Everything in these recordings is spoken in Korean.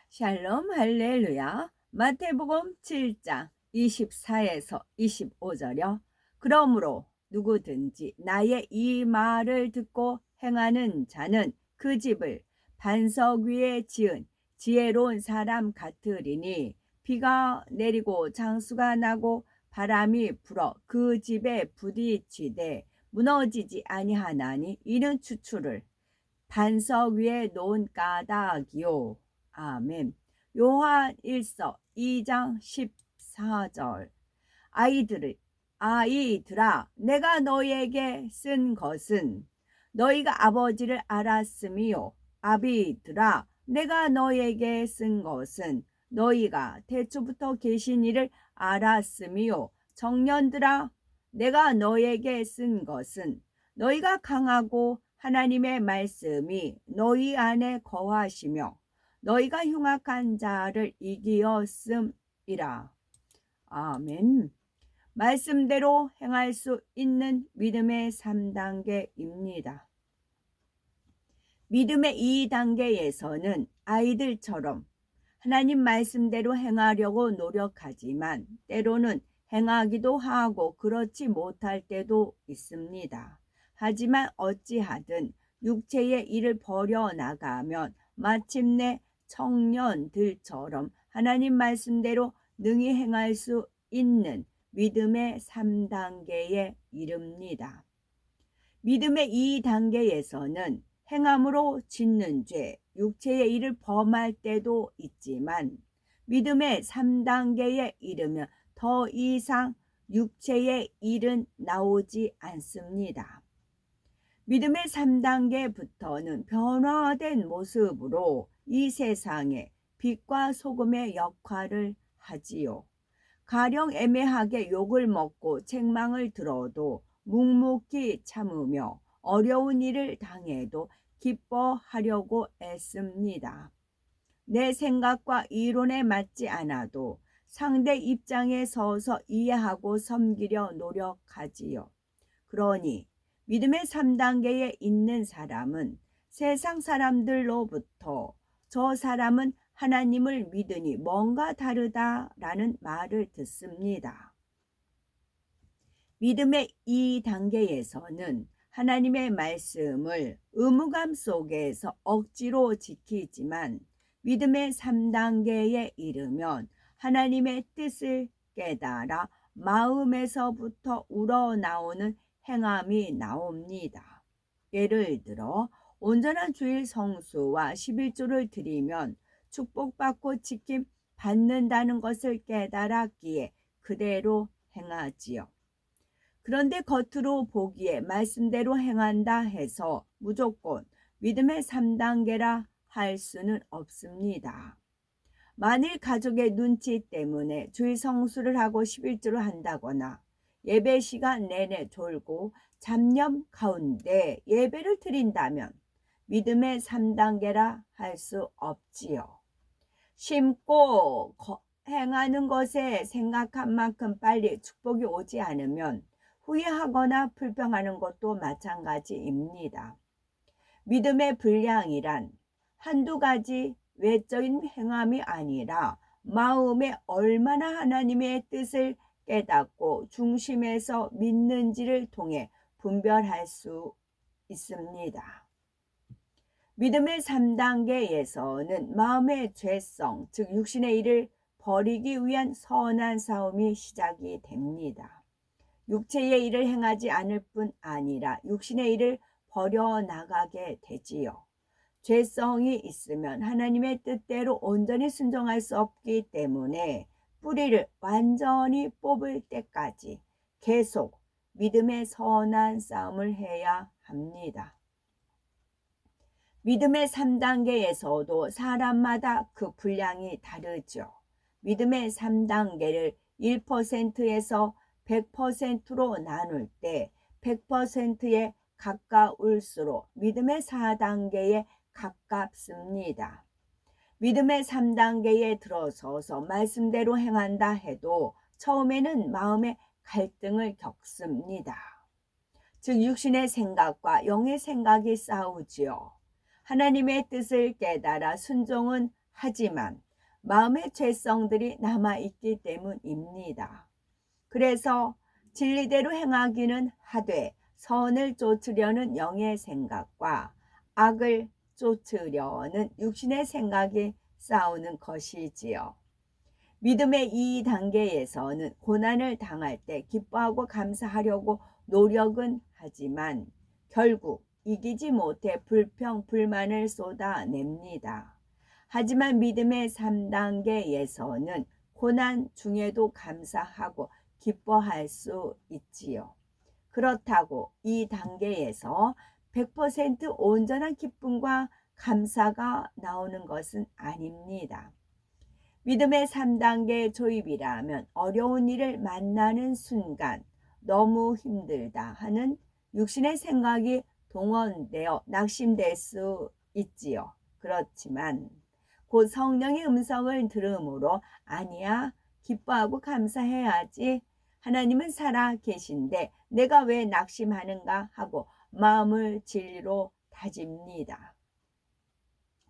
샬롬 할렐루야. 마태복음 7장 24에서 25절여. 그러므로 누구든지 나의 이 말을 듣고 행하는 자는 그 집을 반석 위에 지은 지혜로운 사람 같으리니, 비가 내리고 장수가 나고 바람이 불어 그 집에 부딪히되 무너지지 아니하나니, 이는 추출을 반석 위에 놓은 까닭이요. 아멘. 요한 1서 2장 14절. 아이들아, 내가 너희에게 쓴 것은 너희가 아버지를 알았음이요. 아비들아, 내가 너희에게 쓴 것은 너희가 태초부터 계신 이를 알았음이요. 청년들아, 내가 너희에게 쓴 것은 너희가 강하고 하나님의 말씀이 너희 안에 거하시며 너희가 흉악한 자를 이기었음이라. 아멘. 말씀대로 행할 수 있는 믿음의 3단계입니다. 믿음의 2단계에서는 아이들처럼 하나님 말씀대로 행하려고 노력하지만 때로는 행하기도 하고 그렇지 못할 때도 있습니다. 하지만 어찌하든 육체의 일을 버려나가면 마침내 청년들처럼 하나님 말씀대로 능히 행할 수 있는 믿음의 3단계에 이릅니다. 믿음의 2단계에서는 행함으로 짓는 죄, 육체의 일을 범할 때도 있지만 믿음의 3단계에 이르면 더 이상 육체의 일은 나오지 않습니다. 믿음의 3단계부터는 변화된 모습으로 이 세상에 빛과 소금의 역할을 하지요. 가령 애매하게 욕을 먹고 책망을 들어도 묵묵히 참으며 어려운 일을 당해도 기뻐하려고 애씁니다. 내 생각과 이론에 맞지 않아도 상대 입장에 서서 이해하고 섬기려 노력하지요. 그러니 믿음의 3단계에 있는 사람은 세상 사람들로부터 저 사람은 하나님을 믿으니 뭔가 다르다라는 말을 듣습니다. 믿음의 2단계에서는 하나님의 말씀을 의무감 속에서 억지로 지키지만 믿음의 3단계에 이르면 하나님의 뜻을 깨달아 마음에서부터 우러나오는 행함이 나옵니다. 예를 들어 온전한 주일 성수와 11조를 드리면 축복받고 지킴 받는다는 것을 깨달았기에 그대로 행하지요. 그런데 겉으로 보기에 말씀대로 행한다 해서 무조건 믿음의 3단계라 할 수는 없습니다. 만일 가족의 눈치 때문에 주일 성수를 하고 11조를 한다거나 예배 시간 내내 졸고 잡념 가운데 예배를 드린다면 믿음의 3단계라 할 수 없지요. 심고 행하는 것에 생각한 만큼 빨리 축복이 오지 않으면 후회하거나 불평하는 것도 마찬가지입니다. 믿음의 분량이란 한두 가지 외적인 행함이 아니라 마음에 얼마나 하나님의 뜻을 깨닫고 중심에서 믿는지를 통해 분별할 수 있습니다. 믿음의 3단계에서는 마음의 죄성, 즉 육신의 일을 버리기 위한 선한 싸움이 시작이 됩니다. 육체의 일을 행하지 않을 뿐 아니라 육신의 일을 버려나가게 되지요. 죄성이 있으면 하나님의 뜻대로 온전히 순종할 수 없기 때문에 뿌리를 완전히 뽑을 때까지 계속 믿음의 선한 싸움을 해야 합니다. 믿음의 3단계에서도 사람마다 그 분량이 다르죠. 믿음의 3단계를 1%에서 100%로 나눌 때 100%에 가까울수록 믿음의 4단계에 가깝습니다. 믿음의 3단계에 들어서서 말씀대로 행한다 해도 처음에는 마음의 갈등을 겪습니다. 즉 육신의 생각과 영의 생각이 싸우지요. 하나님의 뜻을 깨달아 순종은 하지만 마음의 죄성들이 남아있기 때문입니다. 그래서 진리대로 행하기는 하되 선을 쫓으려는 영의 생각과 악을 쫓으려는 육신의 생각이 싸우는 것이지요. 믿음의 이 단계에서는 고난을 당할 때 기뻐하고 감사하려고 노력은 하지만 결국 이기지 못해 불평, 불만을 쏟아냅니다. 하지만 믿음의 3단계에서는 고난 중에도 감사하고 기뻐할 수 있지요. 그렇다고 이 단계에서 100% 온전한 기쁨과 감사가 나오는 것은 아닙니다. 믿음의 3단계 조입이라면 어려운 일을 만나는 순간 너무 힘들다 하는 육신의 생각이 동원되어 낙심될 수 있지요. 그렇지만 곧 성령의 음성을 들음으로 아니야, 기뻐하고 감사해야지. 하나님은 살아 계신데 내가 왜 낙심하는가 하고 마음을 진리로 다집니다.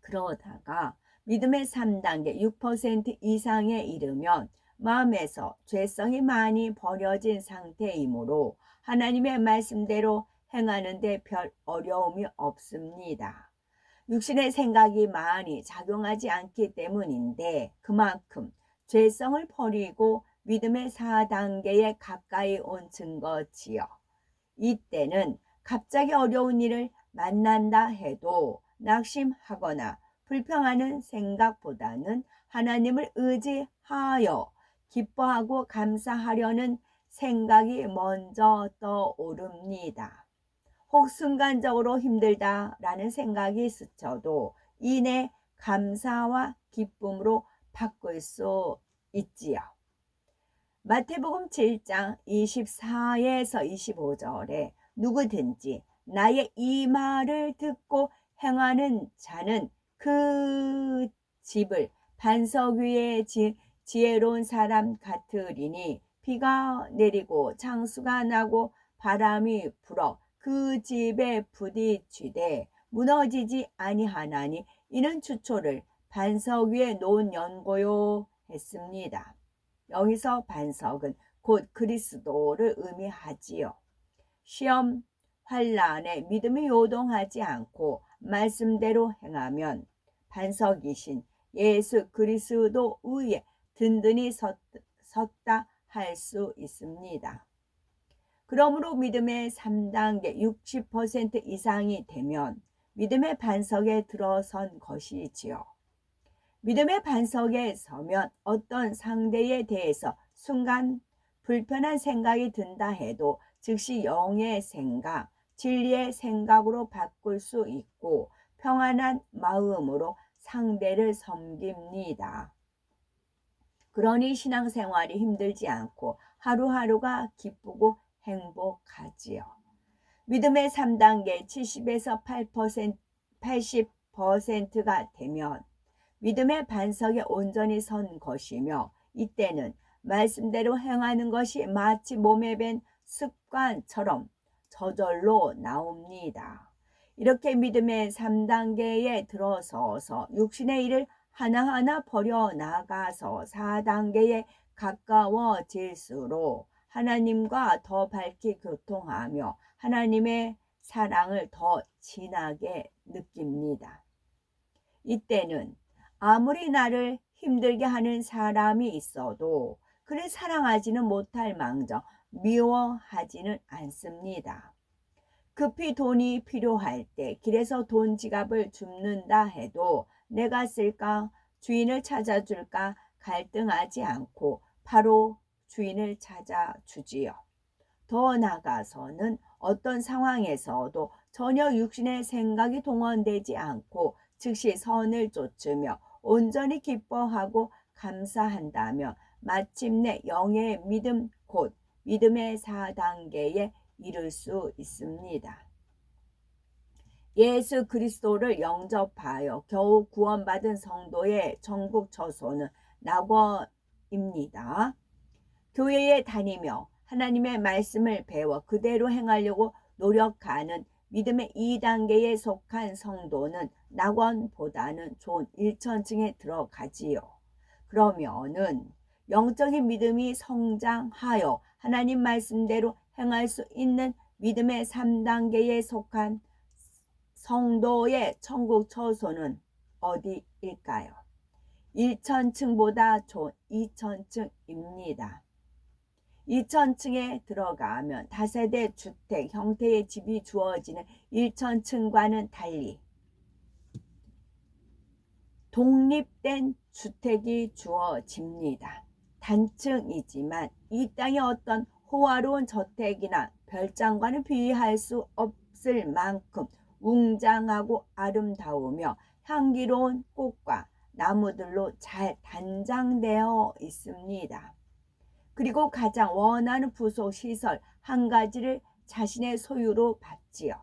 그러다가 믿음의 3단계 6% 이상에 이르면 마음에서 죄성이 많이 버려진 상태이므로 하나님의 말씀대로 행하는 데 별 어려움이 없습니다. 육신의 생각이 많이 작용하지 않기 때문인데 그만큼 죄성을 버리고 믿음의 4단계에 가까이 온 증거지요. 이때는 갑자기 어려운 일을 만난다 해도 낙심하거나 불평하는 생각보다는 하나님을 의지하여 기뻐하고 감사하려는 생각이 먼저 떠오릅니다. 혹 순간적으로 힘들다라는 생각이 스쳐도 이내 감사와 기쁨으로 바꿀 수 있지요. 마태복음 7장 24에서 25절에 누구든지 나의 이 말을 듣고 행하는 자는 그 집을 반석 위에 지혜로운 사람 같으리니 비가 내리고 창수가 나고 바람이 불어 그 집에 부딪히되 무너지지 아니하나니 이는 주초를 반석 위에 놓은 연고요 했습니다. 여기서 반석은 곧 그리스도를 의미하지요. 시험, 환난에 믿음이 요동하지 않고 말씀대로 행하면 반석이신 예수 그리스도 위에 든든히 섰다 할 수 있습니다. 그러므로 믿음의 3단계 60% 이상이 되면 믿음의 반석에 들어선 것이지요. 믿음의 반석에 서면 어떤 상대에 대해서 순간 불편한 생각이 든다 해도 즉시 영의 생각, 진리의 생각으로 바꿀 수 있고 평안한 마음으로 상대를 섬깁니다. 그러니 신앙생활이 힘들지 않고 하루하루가 기쁘고 행복하지요. 믿음의 3단계 70에서 80%가 되면 믿음의 반석에 온전히 선 것이며 이때는 말씀대로 행하는 것이 마치 몸에 밴 습관처럼 저절로 나옵니다. 이렇게 믿음의 3단계에 들어서서 육신의 일을 하나하나 버려나가서 4단계에 가까워질수록 하나님과 더 밝게 교통하며 하나님의 사랑을 더 진하게 느낍니다. 이때는 아무리 나를 힘들게 하는 사람이 있어도 그를 사랑하지는 못할 망정 미워하지는 않습니다. 급히 돈이 필요할 때 길에서 돈 지갑을 줍는다 해도 내가 쓸까 주인을 찾아줄까 갈등하지 않고 바로 주인을 찾아주지요. 더 나아가서는 어떤 상황에서도 전혀 육신의 생각이 동원되지 않고 즉시 선을 쫓으며 온전히 기뻐하고 감사한다면 마침내 영의 믿음 곧 믿음의 4단계에 이를 수 있습니다. 예수 그리스도를 영접하여 겨우 구원받은 성도의 천국 처소는 낙원입니다. 교회에 다니며 하나님의 말씀을 배워 그대로 행하려고 노력하는 믿음의 2단계에 속한 성도는 낙원보다는 좋은 1천층에 들어가지요. 그러면은 영적인 믿음이 성장하여 하나님 말씀대로 행할 수 있는 믿음의 3단계에 속한 성도의 천국 처소는 어디일까요? 1천층보다 좋은 2천층입니다. 2천층에 들어가면 다세대 주택 형태의 집이 주어지는 1천층과는 달리 독립된 주택이 주어집니다. 단층이지만 이 땅의 어떤 호화로운 저택이나 별장과는 비교할 수 없을 만큼 웅장하고 아름다우며 향기로운 꽃과 나무들로 잘 단장되어 있습니다. 그리고 가장 원하는 부속 시설 한 가지를 자신의 소유로 받지요.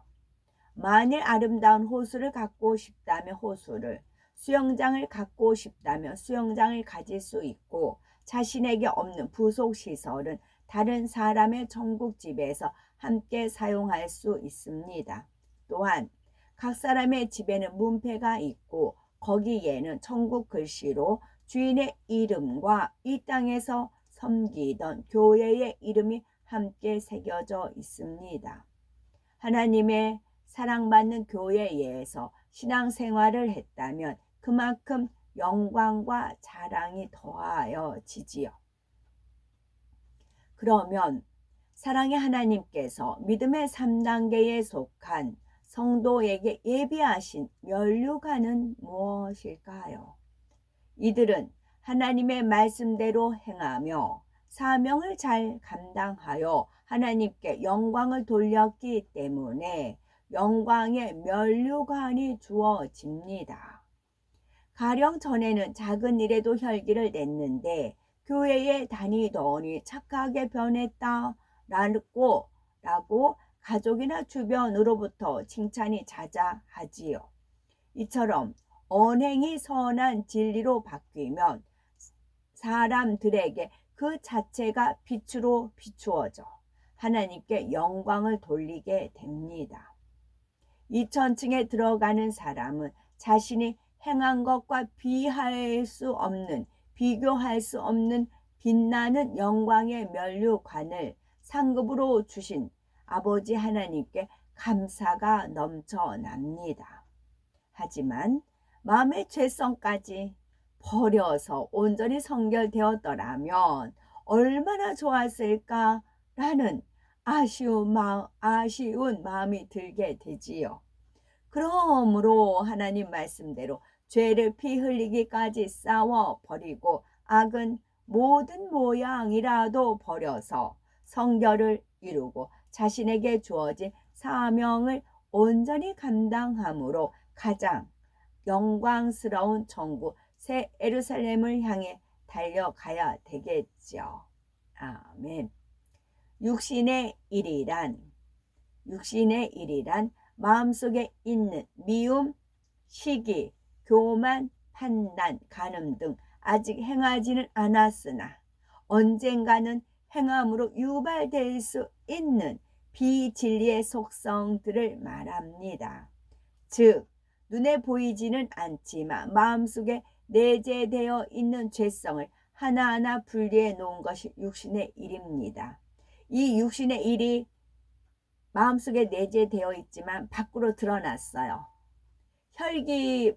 만일 아름다운 호수를 갖고 싶다면 호수를, 수영장을 갖고 싶다면 수영장을 가질 수 있고, 자신에게 없는 부속 시설은 다른 사람의 천국집에서 함께 사용할 수 있습니다. 또한 각 사람의 집에는 문패가 있고 거기에는 천국 글씨로 주인의 이름과 이 땅에서 섬기던 교회의 이름이 함께 새겨져 있습니다. 하나님의 사랑받는 교회에서 신앙생활을 했다면 그만큼 영광과 자랑이 더하여지지요. 그러면 사랑의 하나님께서 믿음의 3단계에 속한 성도에게 예비하신 면류관은 무엇일까요? 이들은 하나님의 말씀대로 행하며 사명을 잘 감당하여 하나님께 영광을 돌렸기 때문에 영광의 면류관이 주어집니다. 가령 전에는 작은 일에도 혈기를 냈는데 교회에 다니더니 착하게 변했다 라고 가족이나 주변으로부터 칭찬이 자자하지요. 이처럼 언행이 선한 진리로 바뀌면 사람들에게 그 자체가 빛으로 비추어져 하나님께 영광을 돌리게 됩니다. 2천층에 들어가는 사람은 자신이 행한 것과 비교할 수 없는 빛나는 영광의 면류관을 상급으로 주신 아버지 하나님께 감사가 넘쳐납니다. 하지만 마음의 죄성까지 버려서 온전히 성결되었더라면 얼마나 좋았을까라는 아쉬운 마음이 들게 되지요. 그러므로 하나님 말씀대로 죄를 피 흘리기까지 싸워 버리고 악은 모든 모양이라도 버려서 성결을 이루고 자신에게 주어진 사명을 온전히 감당함으로 가장 영광스러운 천국 새 예루살렘을 향해 달려가야 되겠죠. 아멘. 육신의 일이란 마음속에 있는 미움, 시기, 교만, 판단, 간음 등 아직 행하지는 않았으나 언젠가는 행함으로 유발될 수 있는 비진리의 속성들을 말합니다. 즉 눈에 보이지는 않지만 마음속에 내재되어 있는 죄성을 하나하나 분리해 놓은 것이 육신의 일입니다. 이 육신의 일이 마음속에 내재되어 있지만 밖으로 드러났어요. 혈기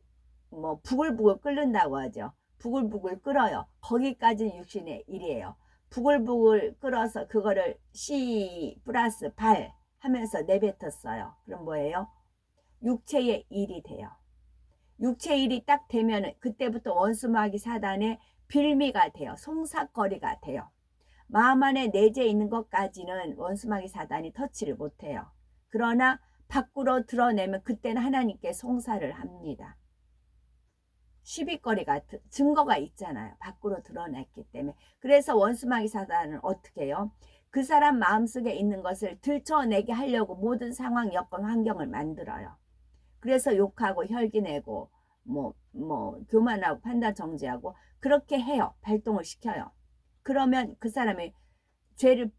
부글부글 끓는다고 하죠. 부글부글 끓어요. 거기까지는 육신의 일이에요. 부글부글 끓어서 그거를 씨 플러스 발 하면서 내뱉었어요. 그럼 뭐예요? 육체의 일이 돼요. 육체의 일이 딱 되면 그때부터 원수마귀 사단의 빌미가 돼요. 송사거리가 돼요. 마음 안에 내재 있는 것까지는 원수마귀 사단이 터치를 못해요. 그러나 밖으로 드러내면 그때는 하나님께 송사를 합니다. 시비거리가 증거가 있잖아요. 밖으로 드러냈기 때문에. 그래서 원수마귀 사단은 어떻게 해요? 그 사람 마음속에 있는 것을 들춰내게 하려고 모든 상황, 여건, 환경을 만들어요. 그래서 욕하고 혈기내고 교만하고 판단 정지하고 그렇게 해요. 발동을 시켜요. 그러면 그 사람이 죄를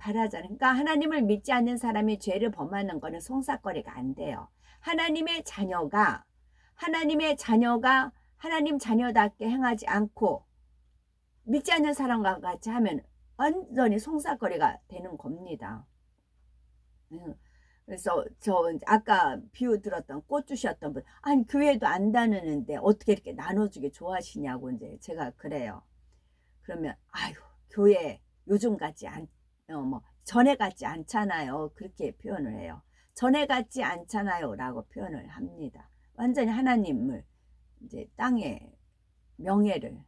바라잖아요. 그러니까 하나님을 믿지 않는 사람이 죄를 범하는 거는 송사거리가 안 돼요. 하나님의 자녀가 하나님 자녀답게 행하지 않고 믿지 않는 사람과 같이 하면 완전히 송사거리가 되는 겁니다. 그래서 저 아까 비유 들었던 꽃 주셨던 분, 아니 교회도 안 다니는데 어떻게 이렇게 나눠주기 좋아하시냐고 이제 제가 그래요. 그러면 아유 교회 요즘 같지 전에 같지 않잖아요. 그렇게 표현을 해요. 전에 같지 않잖아요 라고 표현을 합니다. 완전히 하나님을 이제 땅에 명예를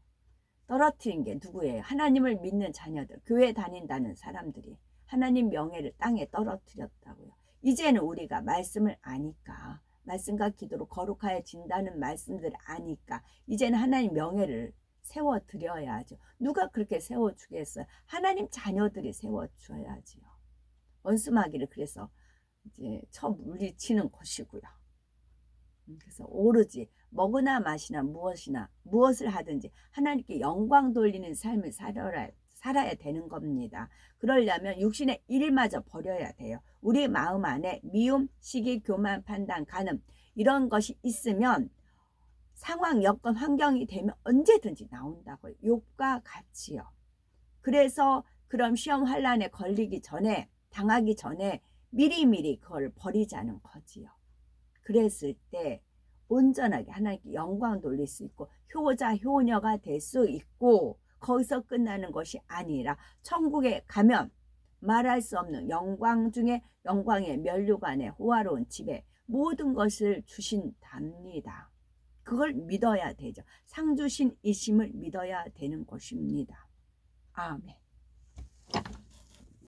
떨어뜨린 게 누구예요? 하나님을 믿는 자녀들, 교회 다닌다는 사람들이 하나님 명예를 땅에 떨어뜨렸다고요. 이제는 우리가 말씀을 아니까, 말씀과 기도로 거룩하여진다는 말씀들을 아니까 이제는 하나님 명예를 세워드려야죠. 누가 그렇게 세워주겠어요? 하나님 자녀들이 세워줘야지요. 원수마귀를 그래서 이제 물리치는 것이고요. 그래서 오로지 먹으나 마시나 무엇을 하든지 하나님께 영광 돌리는 삶을 살아야 되는 겁니다. 그러려면 육신의 일마저 버려야 돼요. 우리 마음 안에 미움, 시기, 교만, 판단, 간음 이런 것이 있으면 상황, 여건, 환경이 되면 언제든지 나온다고요. 욕과 같이요. 그래서 그럼 시험 환란에 걸리기 전에, 당하기 전에 미리미리 그걸 버리자는 거지요. 그랬을 때 온전하게 하나님께 영광 돌릴 수 있고 효자 효녀가 될 수 있고, 거기서 끝나는 것이 아니라 천국에 가면 말할 수 없는 영광 중에 영광의 면류관의 호화로운 집에 모든 것을 주신답니다. 그걸 믿어야 되죠. 상주신 이심을 믿어야 되는 것입니다. 아멘.